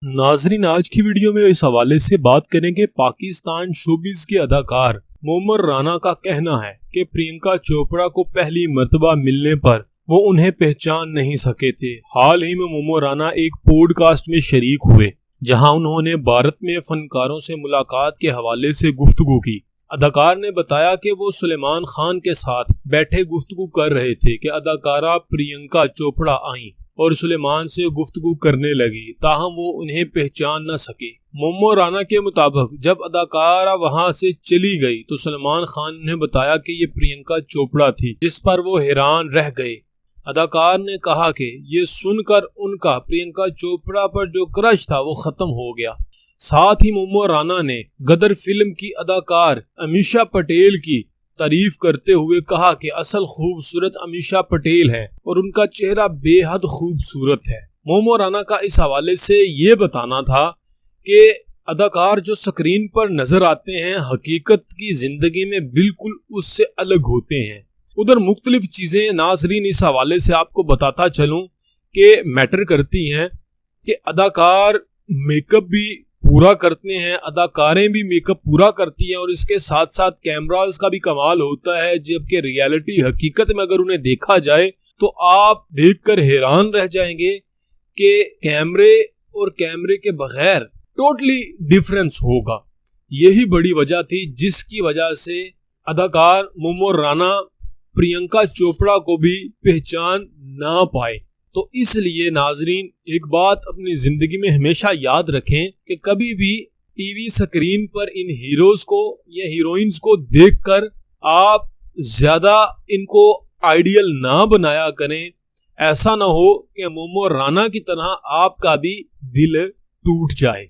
नाजरीन, आज की वीडियो में इस हवाले से बात करेंगे पाकिस्तान शोबिस के अदाकार मोमर राना का कहना है कि प्रियंका चोपड़ा को पहली मर्तबा मिलने पर वो उन्हें पहचान नहीं सके थे। हाल ही में मोमर राना एक पॉडकास्ट में शरीक हुए जहां उन्होंने भारत में फनकारों से मुलाकात के हवाले से गुफ्तगू की। अदाकार ने बताया कि वो सुलेमान खान के साथ बैठे गुफ्तगू कर रहे थे कि अदाकारा प्रियंका चोपड़ा आईं और सुलेमान से गुफ्तगू करने लगी, ताहम वो उन्हें पहचान न सके। मोमो राना के मुताबिक जब अदाकारा वहां से चली गई तो सलमान खान ने बताया कि ये प्रियंका चोपड़ा थी, जिस पर वो हैरान रह गए। अदाकार ने कहा कि ये सुनकर उनका प्रियंका चोपड़ा पर जो क्रश था वो खत्म हो गया। साथ ही मोमो राना ने गदर फिल्म की अदाकार अमीषा पटेल की तारीफ करते हुए कहा कि असल खूबसूरत अमीषा पटेल है और उनका चेहरा बेहद खूबसूरत है। मोमो राना का इस हवाले से ये बताना था कि अदाकार जो स्क्रीन पर नजर आते हैं हकीकत की जिंदगी में बिल्कुल उससे अलग होते हैं। उधर मुख्तलिफ चीजें नाजरीन इस हवाले से आपको बताता चलूं कि मैटर करती हैं कि अदाकार मेकअप भी पूरा करते हैं, अदाकारें भी मेकअप पूरा करती हैं और इसके साथ साथ कैमरास का भी कमाल होता है। जबकि रियलिटी हकीकत में अगर उन्हें देखा जाए तो आप देखकर हैरान रह जाएंगे कि कैमरे और कैमरे के बगैर टोटली डिफरेंस होगा। यही बड़ी वजह थी जिसकी वजह से अदाकार मोमो राना प्रियंका चोपड़ा को भी पहचान ना पाए। तो इसलिए नाजरीन एक बात अपनी जिंदगी में हमेशा याद रखें कि कभी भी टीवी स्क्रीन पर इन हीरोज को या हीरोइंस को देखकर आप ज्यादा इनको आइडियल ना बनाया करें। ऐसा ना हो कि मोमो राना की तरह आपका भी दिल टूट जाए।